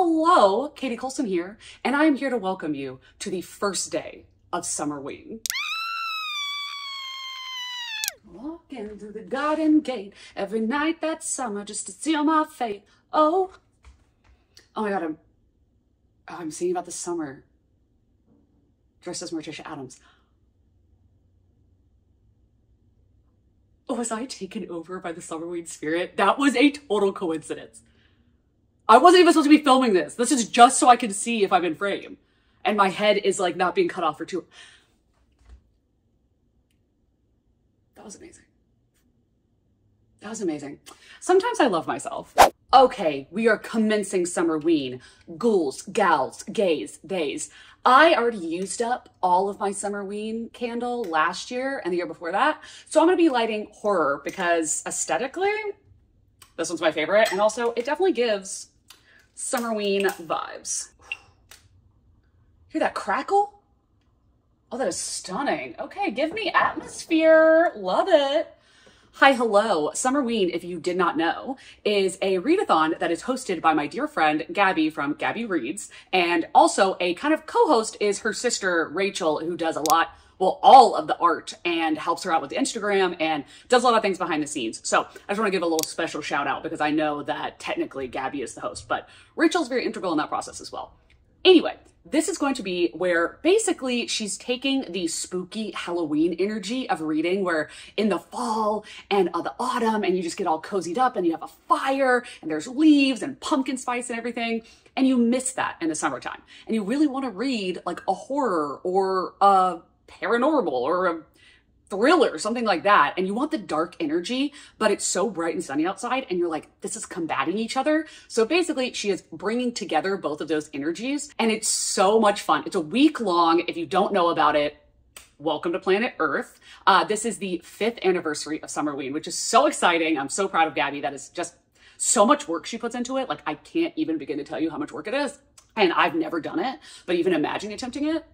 Hello, Katie Colson here, and I am here to welcome you to the first day of Summerween. Walking through the garden gate every night that summer just to seal my fate. Oh my God, I'm singing about the summer dressed as Morticia Addams. Was I taken over by the Summerween spirit? That was a total coincidence. I wasn't even supposed to be filming this. This is just so I can see if I'm in frame. And my head is like not being cut off for two. That was amazing. That was amazing. Sometimes I love myself. Okay, we are commencing Summerween. Ghouls, gals, gays, theys. I already used up all of my Summerween candle last year and the year before that. So I'm gonna be lighting horror because aesthetically, this one's my favorite. And also it definitely gives Summerween vibes. Hear that crackle? Oh, that is stunning. Okay, give me atmosphere. Love it. Hi, hello. Summerween, if you did not know, is a readathon that is hosted by my dear friend, Gabby from Gabby Reads. And also a kind of co-host is her sister, Rachel, who does a lot, well, all of the art and helps her out with the Instagram and does a lot of things behind the scenes. So I just want to give a little special shout out because I know that technically Gabby is the host, but Rachel's very integral in that process as well. Anyway, this is going to be where basically she's taking the spooky Halloween energy of reading where in the fall and the autumn and you just get all cozied up and you have a fire and there's leaves and pumpkin spice and everything. And you miss that in the summertime. And you really want to read like a horror or a paranormal or a thriller, something like that. And you want the dark energy, but it's so bright and sunny outside and you're like, this is combating each other. So basically she is bringing together both of those energies and it's so much fun. It's a week long. If you don't know about it, welcome to planet Earth. This is the 5th anniversary of Summerween, which is so exciting. I'm so proud of Gabby. That is just so much work she puts into it. Like I can't even begin to tell you how much work it is. And I've never done it, but even imagining attempting it,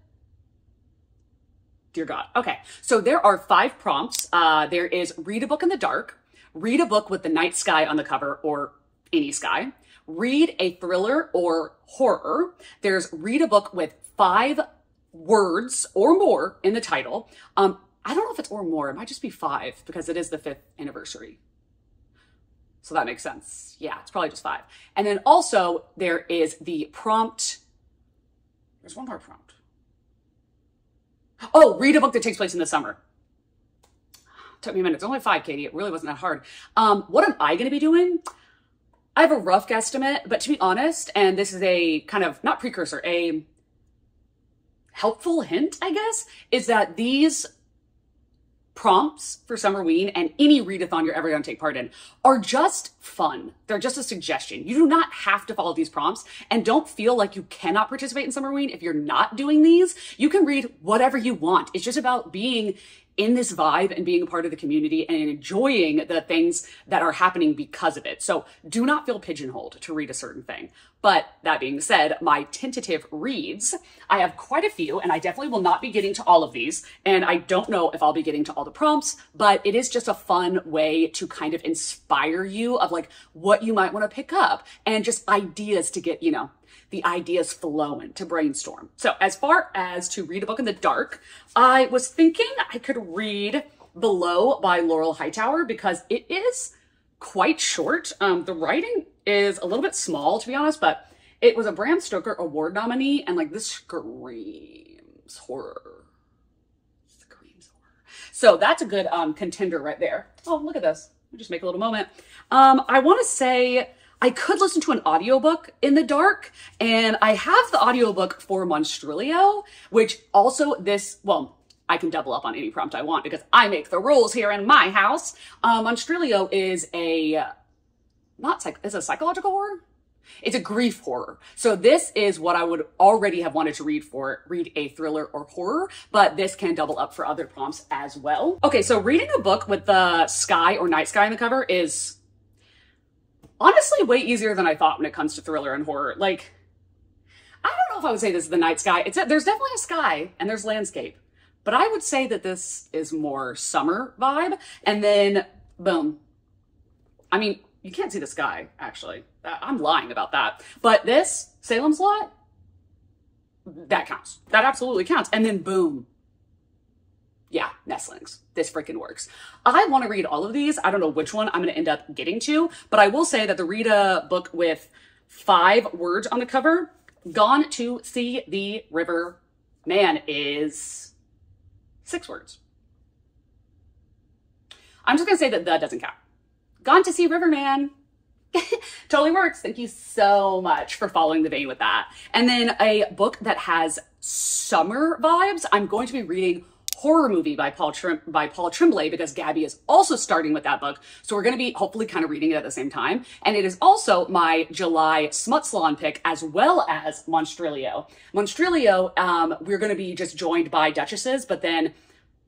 dear God. Okay, so there are 5 prompts. There is read a book in the dark, read a book with the night sky on the cover or any sky, read a thriller or horror. There's read a book with 5 words or more in the title. I don't know if it's or more, it might just be 5 because it is the 5th anniversary. So that makes sense. Yeah, it's probably just 5. And then also there is the prompt. There's one more prompt. Oh, read a book that takes place in the summer. Took me a minute. It's only 5, Katie. It really wasn't that hard. What am I going to be doing? I have a rough guesstimate, but to be honest, and this is a kind of, not precursor, a helpful hint, I guess, is that these prompts for Summerween and any readathon you're ever going to take part in are just fun. They're just a suggestion. You do not have to follow these prompts and don't feel like you cannot participate in Summerween if you're not doing these. You can read whatever you want. It's just about being in this vibe and being a part of the community and enjoying the things that are happening because of it. So do not feel pigeonholed to read a certain thing. But that being said, my tentative reads, I have quite a few and I definitely will not be getting to all of these. And I don't know if I'll be getting to all the prompts, but it is just a fun way to kind of inspire you of like what you might want to pick up and just ideas to get, you know, the ideas flowing to brainstorm. So as far as to read a book in the dark, I was thinking I could read Below by Laurel Hightower because it is quite short. The writing is a little bit small, to be honest, but it was a Bram Stoker Award nominee and like this screams horror. Screams horror. So that's a good contender right there. Oh, look at this. I'll just make a little moment. I want to say I could listen to an audiobook in the dark, and I have the audiobook for Monstrilio, which also this, well, I can double up on any prompt I want because I make the rules here in my house. Monstrilio is a, it's a psychological horror? It's a grief horror. So this is what I would already have wanted to read a thriller or horror, but this can double up for other prompts as well. Okay, so reading a book with the sky or night sky on the cover is honestly way easier than I thought when it comes to thriller and horror. Like, I don't know if I would say this is the night sky. There's definitely a sky and there's landscape, but I would say that this is more summer vibe. And then boom. I mean, you can't see the sky actually. I'm lying about that. But this Salem's Lot, that counts. That absolutely counts. And then boom. Yeah, Nestlings. This freaking works. I want to read all of these. I don't know which one I'm going to end up getting to, but I will say that the Rita book with 5 words on the cover, Gone to See the River Man, is 6 words. I'm just going to say that doesn't count. Gone to See Riverman. Totally works. Thank you so much for following the vein with that. And then a book that has summer vibes. I'm going to be reading Horror Movie by Paul Tremblay because Gabby is also starting with that book. So we're going to be hopefully kind of reading it at the same time. And it is also my July Smut Salon pick as well as Monstrilio. Monstrilio, we're going to be just joined by Duchesses, but then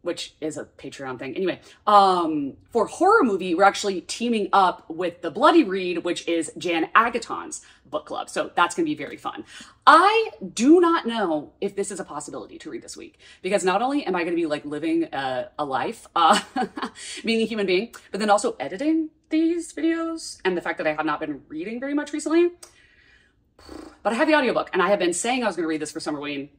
which is a Patreon thing. Anyway, for Horror Movie, we're actually teaming up with The Bloody Read, which is Jan Agaton's book club. So that's going to be very fun. I do not know if this is a possibility to read this week, because not only am I going to be like living a life, being a human being, but then also editing these videos and the fact that I have not been reading very much recently. But I have the audiobook and I have been saying I was going to read this for Summerween.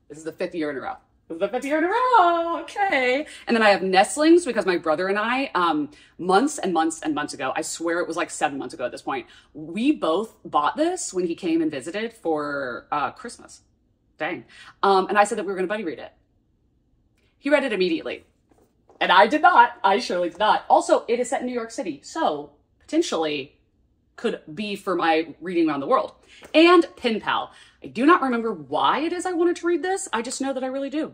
This is the 5th year in a row. The 5th year in a row, okay. And then I have Nestlings because my brother and I, months and months and months ago, I swear it was like 7 months ago at this point, we both bought this when he came and visited for Christmas. Dang. And I said that we were going to buddy read it. He read it immediately. And I did not. I surely did not. Also, it is set in New York City, so potentially could be for my reading around the world. And Pen Pal. I do not remember why it is I wanted to read this. I just know that I really do.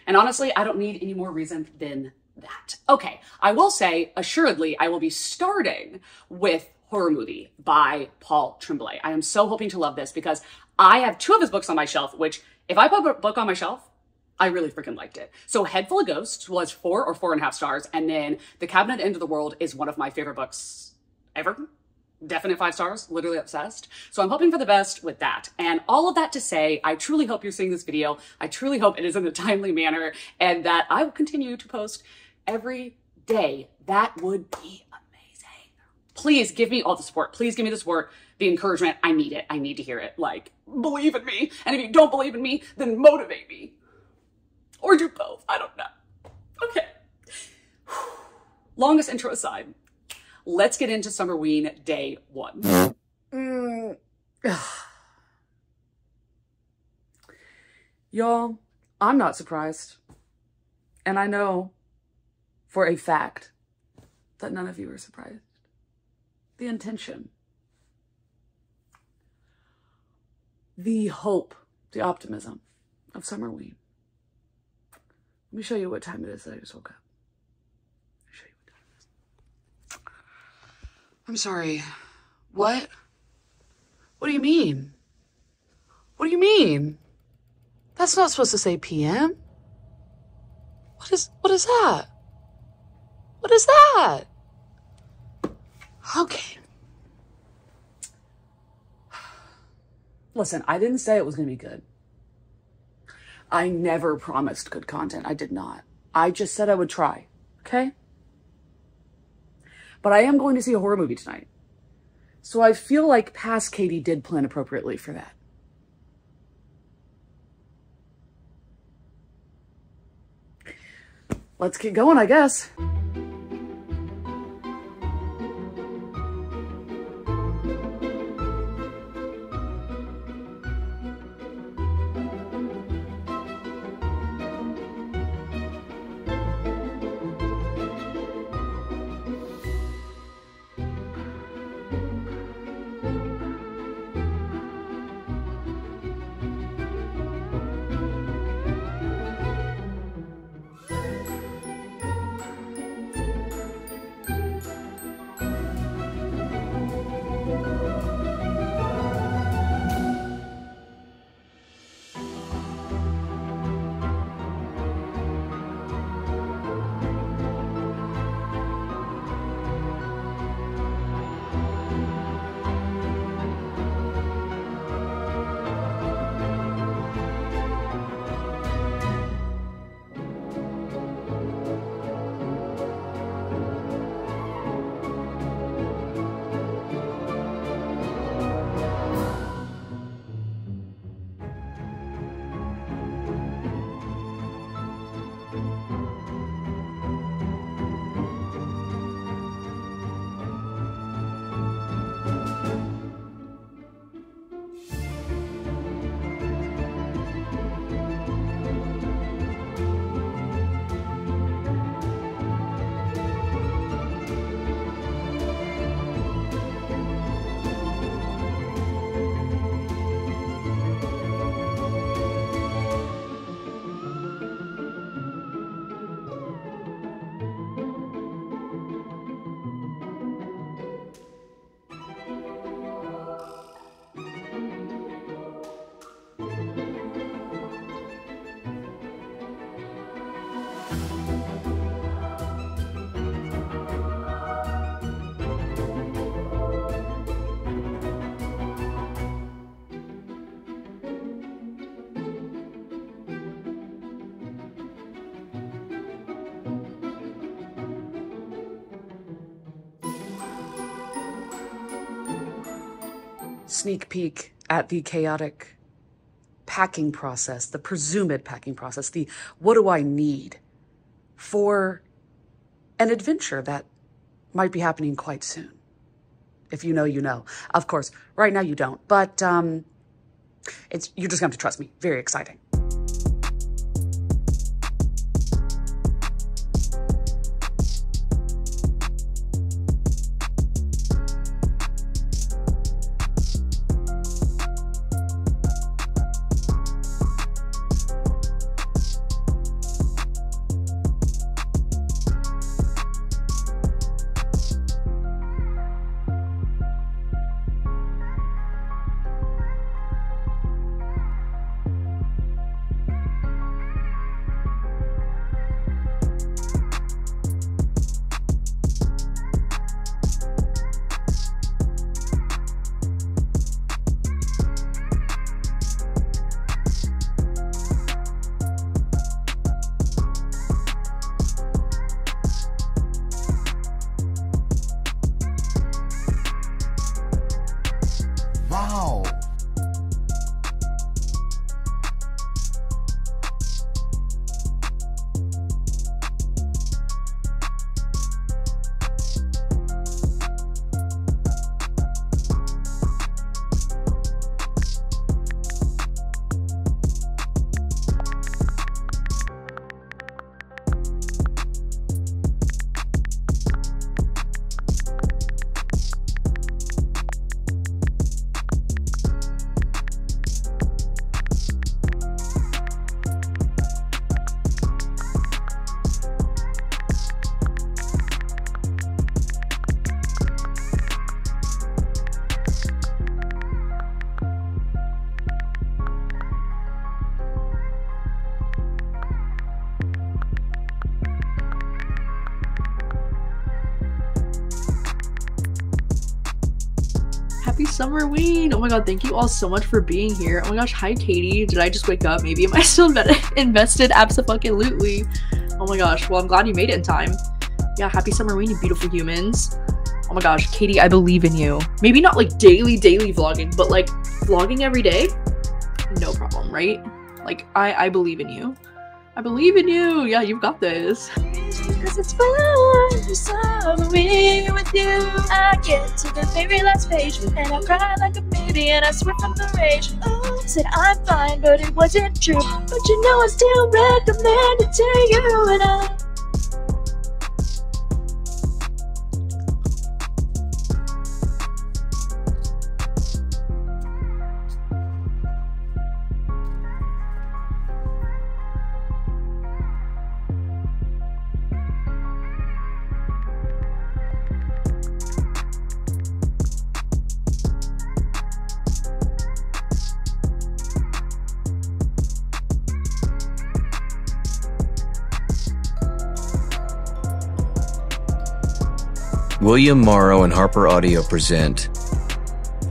And honestly, I don't need any more reason than that. Okay, I will say, assuredly, I will be starting with Horror Movie by Paul Tremblay. I am so hoping to love this because I have 2 of his books on my shelf, which if I put a book on my shelf, I really freaking liked it. So Head Full of Ghosts was 4 or 4.5 stars. And then The Cabinet End of the World is one of my favorite books ever. Definite 5 stars, literally obsessed. So I'm hoping for the best with that. And all of that to say, I truly hope you're seeing this video. I truly hope it is in a timely manner and that I will continue to post every day. That would be amazing. Please give me all the support. Please give me the support, the encouragement. I need it. I need to hear it. Like, believe in me. And if you don't believe in me, then motivate me. Or do both. I don't know. Okay. Longest intro aside. Let's get into Summerween day 1. Y'all, I'm not surprised. And I know for a fact that none of you are surprised. The intention, the hope, the optimism of Summerween. Let me show you what time it is that I just woke up. I'm sorry. What? What do you mean? What do you mean? That's not supposed to say PM. What is that? What is that? Okay. Listen, I didn't say it was going to be good. I never promised good content. I did not. I just said I would try. Okay? But I am going to see a horror movie tonight. So I feel like past Katie did plan appropriately for that. Let's get going, I guess. sneak peek at the chaotic packing process, the presumed packing process, the what do I need for an adventure that might be happening quite soon. If you know, you know. Of course, right now you don't, but you're just gonna have to trust me. Very exciting. Wow. Happy Summerween! Oh my god, thank you all so much for being here. Oh my gosh, hi Katie. Did I just wake up? Maybe am I still invested? Abso-fucking-lutely. Oh my gosh, well I'm glad you made it in time. Yeah, happy Summerween, you beautiful humans. Oh my gosh, Katie, I believe in you. Maybe not like daily vlogging, but like vlogging every day? No problem, right? Like, I believe in you. I believe in you! Yeah, you've got this. Cause it's fun, Summerween with you. I get to the very last page and I cry like a baby and I swear from the rage. Oh, said I'm fine, but it wasn't true. But you know I still recommend it to you and I. William Morrow and Harper Audio present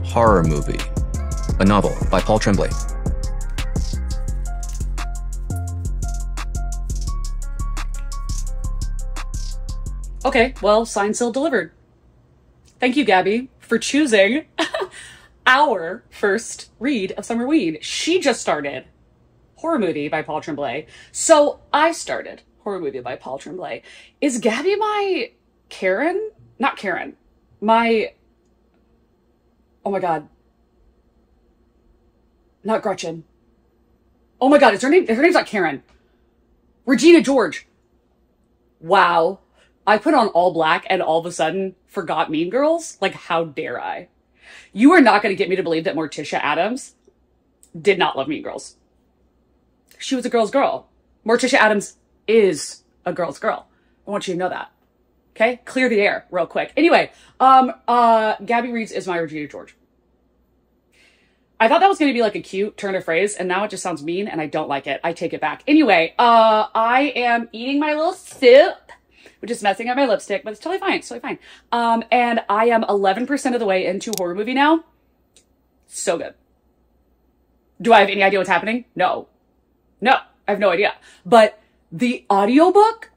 Horror Movie, a novel by Paul Tremblay. Okay, well, signed, sealed, delivered. Thank you, Gabby, for choosing our first read of Summerween. She just started Horror Movie by Paul Tremblay. So I started Horror Movie by Paul Tremblay. Is Gabby my Karen? Not Karen. My... Oh my god. Not Gretchen. Oh my god, is her name? Her name's not Karen. Regina George. Wow. I put on all black and all of a sudden forgot Mean Girls? Like, how dare I? You are not going to get me to believe that Morticia Addams did not love Mean Girls. She was a girl's girl. Morticia Addams is a girl's girl. I want you to know that. Okay? Clear the air real quick. Anyway, Gabby Reads is my Regina George. I thought that was going to be like a cute turn of phrase, and now it just sounds mean, and I don't like it. I take it back. Anyway, I am eating my little sip, which is messing up my lipstick, but it's totally fine. It's totally fine. And I am 11% of the way into Horror Movie now. So good. Do I have any idea what's happening? No. No, I have no idea. But the audiobook,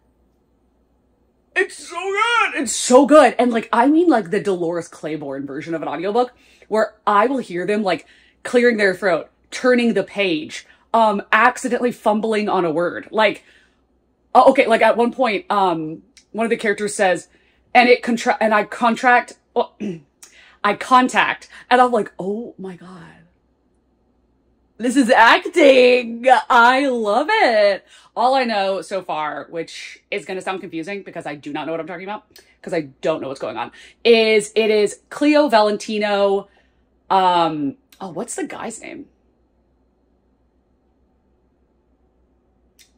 it's so good. It's so good. And like, I mean like the Dolores Claiborne version of an audiobook. where I will hear them like clearing their throat, turning the page, accidentally fumbling on a word. Like, okay, like at one point, one of the characters says, and I contact, and I'm like, oh my God. This is acting. I love it. All I know so far, which is going to sound confusing because I do not know what I'm talking about, because I don't know what's going on, is it is Cleo, Valentino, oh, what's the guy's name?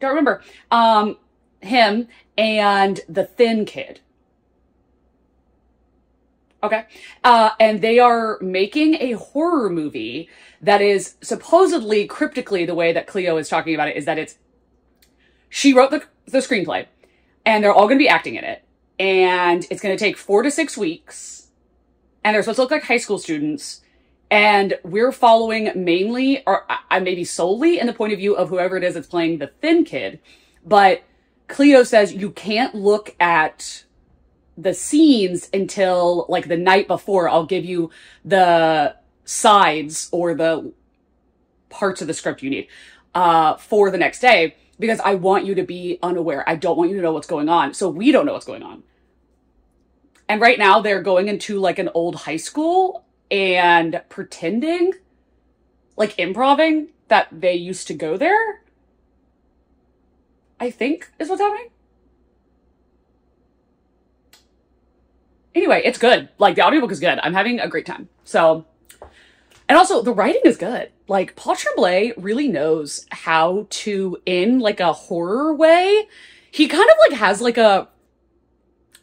Don't remember. Him and the thin kid. Okay. And they are making a horror movie that is supposedly, cryptically, the way that Cleo is talking about it is that she wrote the screenplay and they're all going to be acting in it. And it's going to take 4 to 6 weeks. And they're supposed to look like high school students. And we're following mainly, or maybe solely, in the point of view of whoever it is that's playing the thin kid. But Cleo says you can't look at the scenes until like the night before. I'll give you the sides or the parts of the script you need for the next day, because I want you to be unaware. I don't want you to know what's going on. So we don't know what's going on. And right now they're going into like an old high school and pretending, like improvising, that they used to go there, I think is what's happening. Anyway, it's good. Like, the audiobook is good. I'm having a great time. So, and also the writing is good. Like, Paul Tremblay really knows how to, in like a horror way, he kind of like has like a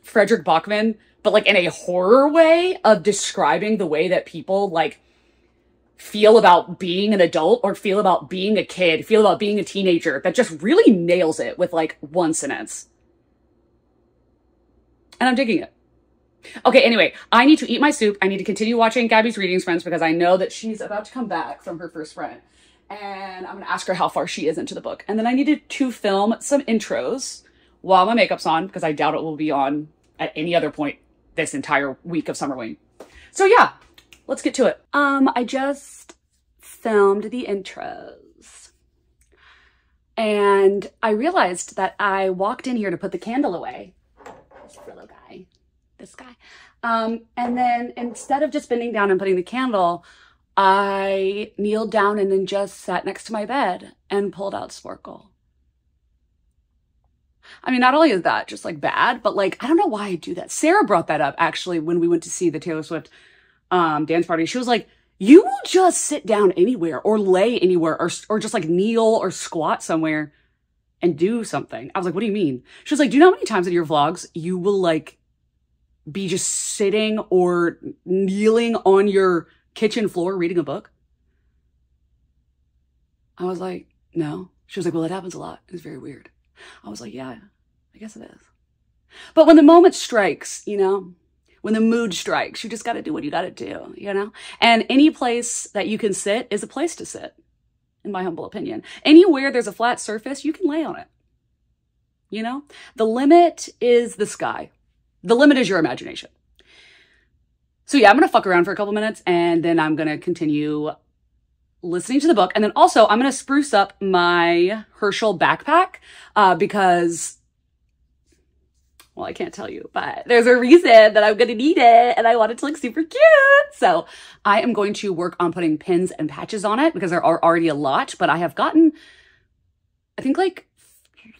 Frederick Bachman, but like in a horror way of describing the way that people like feel about being an adult or feel about being a kid, feel about being a teenager, that just really nails it with like one sentence. And I'm digging it. Okay, anyway, I need to eat my soup. I need to continue watching Gabby's Readings Friends because I know that she's about to come back from her first friend. And I'm going to ask her how far she is into the book. And then I needed to film some intros while my makeup's on, because I doubt it will be on at any other point this entire week of Summerween. So yeah, let's get to it. I just filmed the intros. And I realized that I walked in here to put the candle away. This little guy. This guy. And then instead of just bending down and putting the candle, I kneeled down and then just sat next to my bed and pulled out Sporkle. I mean, not only is that just like bad, but like, I don't know why I do that. Sarah brought that up actually when we went to see the Taylor Swift dance party. She was like, you will just sit down anywhere or lay anywhere or just like kneel or squat somewhere and do something. I was like, what do you mean? She was like, do you know how many times in your vlogs you will like be just sitting or kneeling on your kitchen floor reading a book? I was like, no. She was like, well, it happens a lot. It's very weird. I was like, yeah, I guess it is. But when the moment strikes, you know, when the mood strikes, you just got to do what you got to do, you know? And any place that you can sit is a place to sit, in my humble opinion. Anywhere there's a flat surface, you can lay on it, you know? The limit is the sky. The limit is your imagination. So yeah, I'm going to fuck around for a couple minutes and then I'm going to continue listening to the book. And then also I'm going to spruce up my Herschel backpack because, well, I can't tell you, but there's a reason that I'm going to need it and I want it to look super cute. So I am going to work on putting pins and patches on it because there are already a lot, but I have gotten, I think like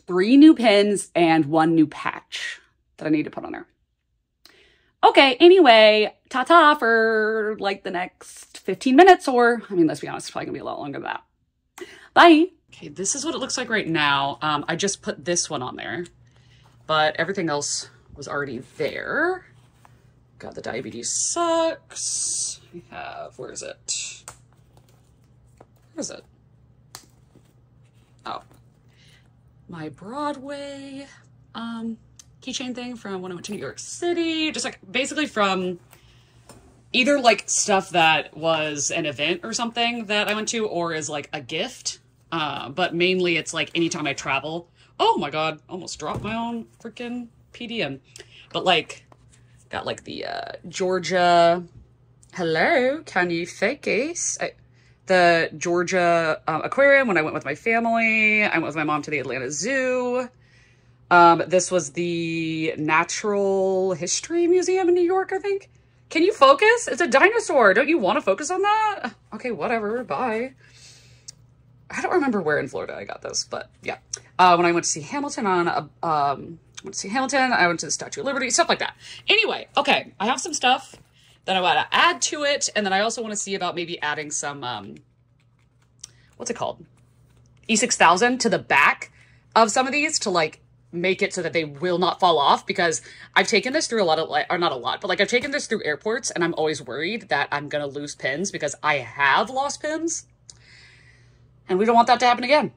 3 new pins and 1 new patch that I need to put on there. Okay, anyway, ta-ta for like the next 15 minutes or, I mean, let's be honest, it's probably gonna be a lot longer than that. Bye. Okay, this is what it looks like right now. I just put this one on there, but everything else was already there. God, the diabetes sucks. We have, where is it? Where is it? Oh, my Broadway, keychain thing from when I went to New York City. Just like basically from either like stuff that was an event or something that I went to or is like a gift. But mainly it's like anytime I travel. Oh my God, almost dropped my own freaking PDM. But like got like the Georgia Hello, can you focus? The Georgia Aquarium when I went with my family. I went with my mom to the Atlanta Zoo. This was the Natural History Museum in New York, I think. Can you focus? It's a dinosaur. Don't you want to focus on that? Okay, whatever. Bye. I don't remember where in Florida I got this, but yeah. When I went to see Hamilton I went to the Statue of Liberty, stuff like that. Anyway, okay, I have some stuff that I want to add to it, and then I also want to see about maybe adding some, what's it called? E6000 to the back of some of these to like make it so that they will not fall off, because I've taken this through a lot of, or not a lot, but like I've taken this through airports, and I'm always worried that I'm going to lose pins because I have lost pins, and we don't want that to happen again.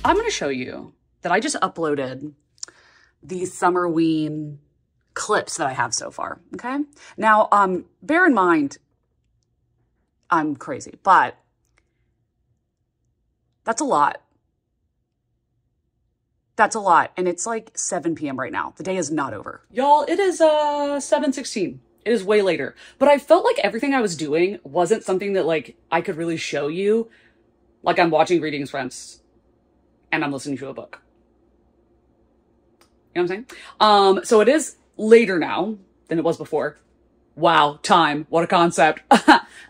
I'm going to show you that I just uploaded these Summerween clips that I have so far, okay? Now, bear in mind, I'm crazy, but that's a lot. That's a lot, and it's like 7 p.m. right now. The day is not over. Y'all, it is 7:16. It is way later, but I felt like everything I was doing wasn't something that like I could really show you. Like I'm watching Readings Friends and I'm listening to a book. You know what I'm saying? So it is later now than it was before. Wow, time, what a concept.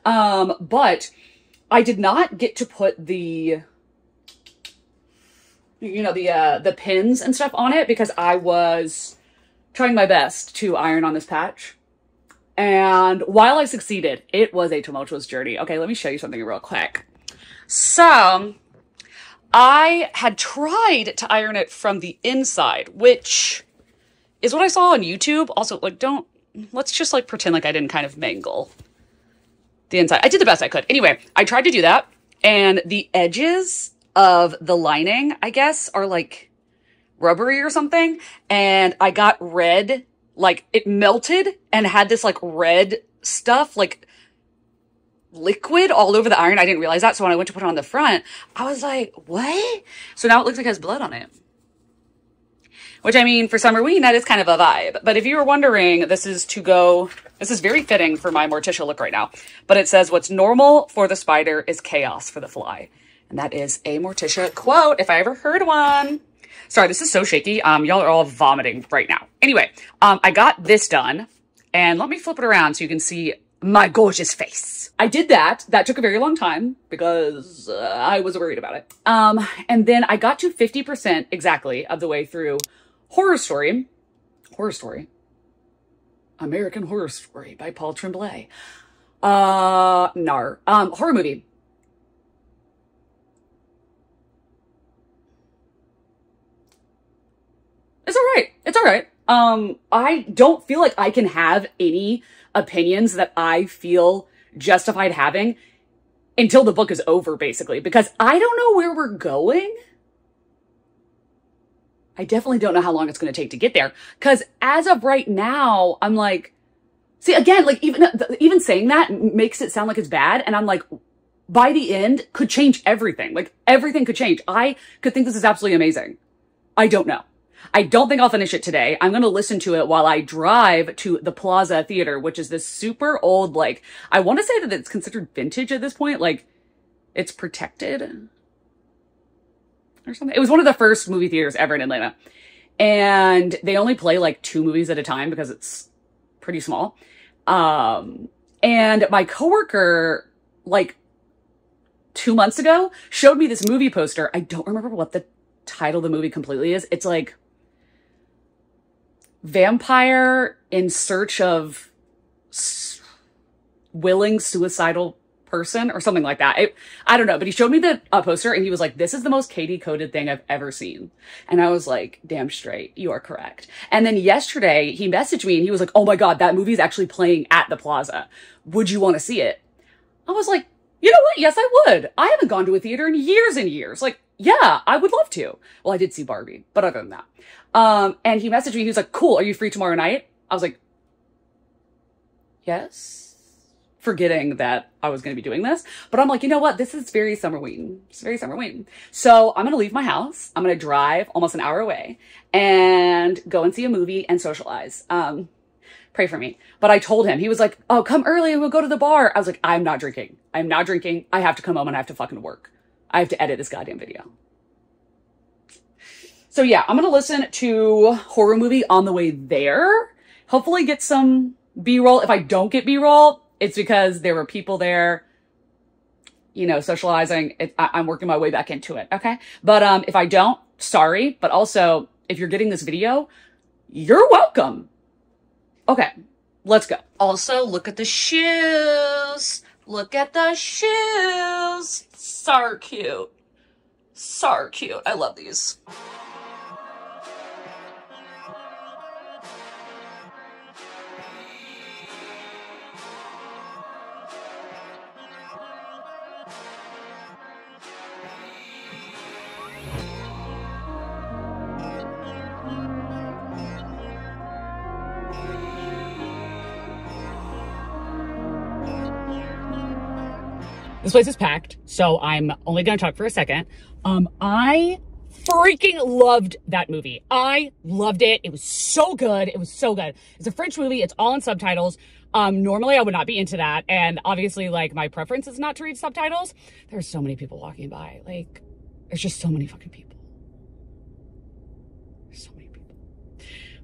But I did not get to put the, you know, the pins and stuff on it because I was trying my best to iron on this patch. And while I succeeded, it was a tumultuous journey. Okay, let me show you something real quick. So I had tried to iron it from the inside, which is what I saw on YouTube. Also, like, let's just like pretend like I didn't kind of mangle the inside. I did the best I could. Anyway, I tried to do that, and the edges of the lining, I guess, are like rubbery or something. And I got red, like it melted and had this like red stuff, like liquid all over the iron. I didn't realize that. So when I went to put it on the front, I was like, what? So now it looks like it has blood on it. Which, I mean, for Summerween, that is kind of a vibe. But if you were wondering, this is very fitting for my Morticia look right now. But it says, what's normal for the spider is chaos for the fly. And that is a Morticia quote, if I ever heard one. Sorry, this is so shaky. Y'all are all vomiting right now. Anyway, I got this done. And let me flip it around so you can see my gorgeous face. I did that. That took a very long time because I was worried about it. And then I got to 50% exactly of the way through Horror Story, American Horror Story by Paul Tremblay. Horror movie. It's all right. It's all right. I don't feel like I can have any opinions that I feel justified having until the book is over, basically, because I don't know where we're going. I definitely don't know how long it's going to take to get there. Because as of right now, I'm like, see, again, like even saying that makes it sound like it's bad. And I'm like, by the end could change everything. Like everything could change. I could think this is absolutely amazing. I don't know. I don't think I'll finish it today. I'm going to listen to it while I drive to the Plaza Theater, which is this super old, like, I want to say that it's considered vintage at this point. Like, it's protected or something. It was one of the first movie theaters ever in Atlanta. And they only play like 2 movies at a time because it's pretty small. And my coworker, like, 2 months ago, showed me this movie poster. I don't remember what the title of the movie completely is. It's like vampire in search of willing suicidal person or something like that. I don't know, but he showed me the poster and he was like, this is the most Katie coded thing I've ever seen. And I was like, damn straight, you are correct. And then yesterday he messaged me and he was like, oh my God, that movie is actually playing at the Plaza. Would you want to see it? I was like, you know what? Yes, I would. I haven't gone to a theater in years and years. Like, yeah, I would love to. Well, I did see Barbie, but other than that. And he messaged me. He was like, cool. Are you free tomorrow night? I was like, yes. Forgetting that I was going to be doing this. But I'm like, you know what? This is very Summerween. It's very Summerween. So I'm going to leave my house. I'm going to drive almost an hour away and go and see a movie and socialize. Pray for me. But I told him, he was like, oh, come early and we'll go to the bar. I was like, I'm not drinking. I'm not drinking. I have to come home and I have to fucking work. I have to edit this goddamn video. So yeah, I'm going to listen to horror movie on the way there. Hopefully get some B-roll. If I don't get B-roll, it's because there were people there, you know, socializing. I'm working my way back into it. Okay. But, if I don't, sorry. But also, if you're getting this video, you're welcome. Okay, let's go. Also, look at the shoes. Look at the shoes. So cute. So cute. I love these. This place is packed, so I'm only going to talk for a second. I freaking loved that movie. I loved it. It was so good. It was so good. It's a French movie. It's all in subtitles. Normally I would not be into that. And obviously, like, my preference is not to read subtitles. There's so many people walking by. Like, there's just so many fucking people. There's so many people.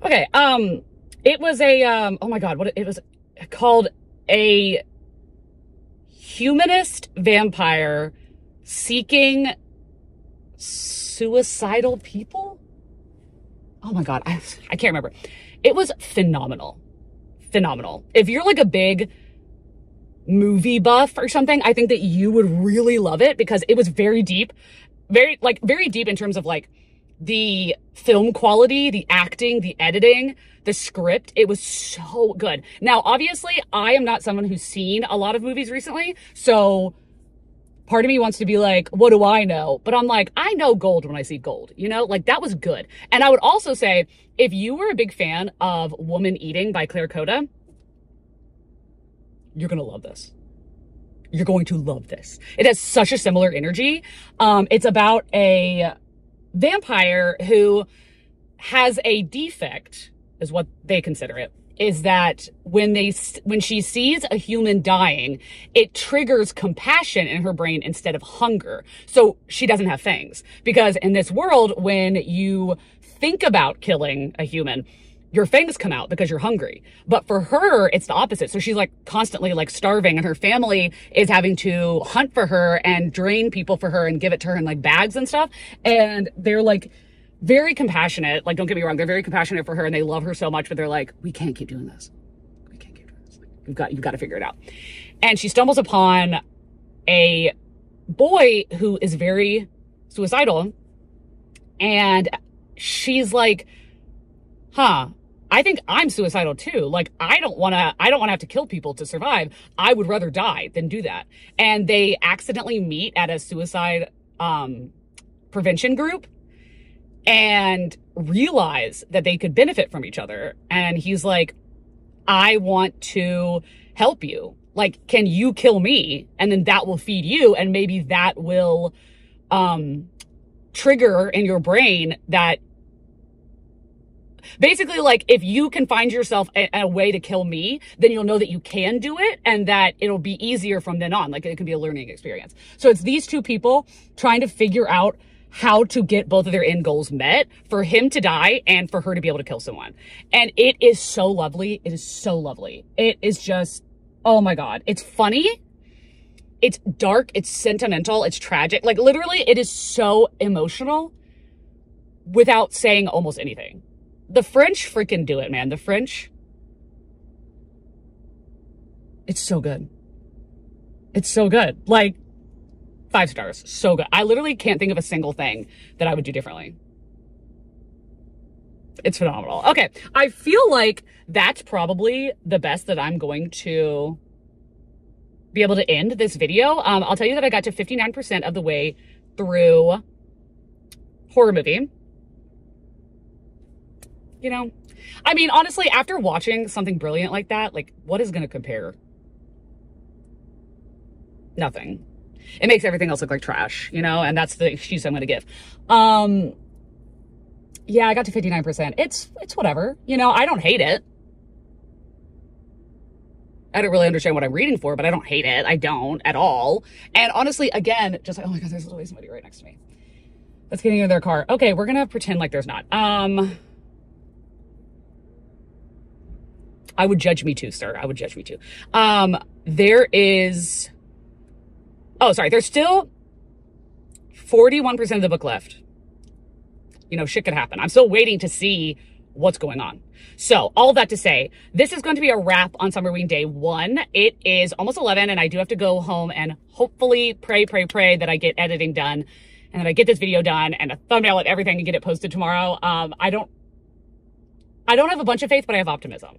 Okay. It was a, oh my God, it was called a humanist vampire seeking suicidal people. Oh my God. I can't remember. It was phenomenal. Phenomenal. If you're like a big movie buff or something, I think that you would really love it because it was very deep, very deep in terms of like the film quality, the acting, the editing, the script. It was so good. Now, obviously, I am not someone who's seen a lot of movies recently, so part of me wants to be like, what do I know? But I'm like, I know gold when I see gold, you know? Like, that was good. And I would also say, if you were a big fan of Woman Eating by Claire Coda, you're gonna love this. You're going to love this. It has such a similar energy. It's about a vampire who has a defect, is what they consider it, is that when she sees a human dying, it triggers compassion in her brain instead of hunger. So she doesn't have fangs. Because in this world, when you think about killing a human, your fangs come out because you're hungry. But for her, it's the opposite. So she's like constantly like starving and her family is having to hunt for her and drain people for her and give it to her in like bags and stuff. And they're like very compassionate. Like, don't get me wrong. They're very compassionate for her and they love her so much, but they're like, we can't keep doing this. We can't keep doing this. Like, you've got to figure it out. And she stumbles upon a boy who is very suicidal. And she's like, huh, I think I'm suicidal too. Like, I don't want to have to kill people to survive. I would rather die than do that. And they accidentally meet at a suicide, prevention group and realize that they could benefit from each other. And he's like, I want to help you. Like, can you kill me? And then that will feed you. And maybe that will, trigger in your brain that basically, like, if you can find yourself a way to kill me, then you'll know that you can do it and that it'll be easier from then on. Like, it can be a learning experience. So it's these two people trying to figure out how to get both of their end goals met, for him to die and for her to be able to kill someone. And it is so lovely. It is so lovely. It is just, oh my God. It's funny. It's dark, it's sentimental, it's tragic. Like literally it is so emotional without saying almost anything. The French freaking do it, man. The French, it's so good. It's so good. Like 5 stars, so good. I literally can't think of a single thing that I would do differently. It's phenomenal. Okay, I feel like that's probably the best that I'm going to be able to end this video. I'll tell you that I got to 59% of the way through horror movie. You know, I mean, honestly, after watching something brilliant like that, like what is going to compare? Nothing. It makes everything else look like trash, you know, and that's the excuse I'm going to give. Yeah, I got to 59%. It's whatever, you know, I don't hate it. I don't really understand what I'm reading for, but I don't hate it. I don't at all. And honestly, again, just like, oh my God, there's always somebody right next to me that's getting in their car. Okay, we're going to pretend like there's not. I would judge me too, sir. I would judge me too. There is, oh, sorry. There's still 41% of the book left. You know, shit could happen. I'm still waiting to see what's going on. So all of that to say, this is going to be a wrap on Summerween Day 1. It is almost 11 and I do have to go home and hopefully pray that I get editing done and that I get this video done and a thumbnail and everything and get it posted tomorrow. I don't have a bunch of faith, but I have optimism.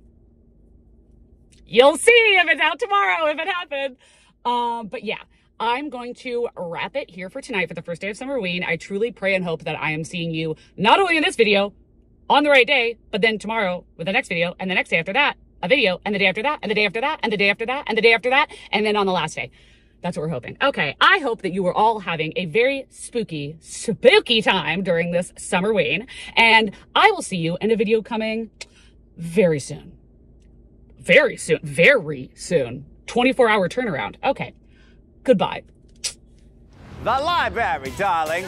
You'll see if it's out tomorrow, if it happened. But yeah, I'm going to wrap it here for tonight for the first day of Summerween. I truly pray and hope that I am seeing you not only in this video on the right day, but then tomorrow with the next video and the next day after that, a video and the day after that and the day after that and the day after that and the day after that. And then on the last day. That's what we're hoping. Okay. I hope that you are all having a very spooky time during this Summerween. And I will see you in a video coming very soon. Very soon. 24-hour turnaround. Okay. Goodbye. The library, darling.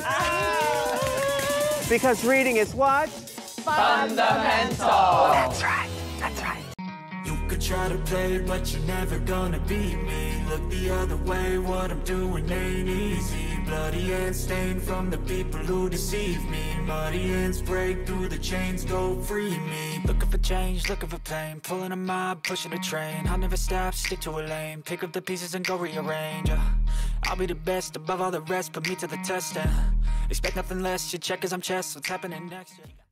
Because reading is what? Fundamental. That's right. That's right. You could try to play, but you're never gonna beat me. Look the other way, what I'm doing ain't easy. Bloody hands stained from the people who deceive me. Muddy hands break through the chains, go free me. Looking for change, looking for pain. Pulling a mob, pushing a train. I'll never stop, stick to a lane. Pick up the pieces and go rearrange. I'll be the best above all the rest, put me to the test and expect nothing less. Your check as I'm chess, what's happening next?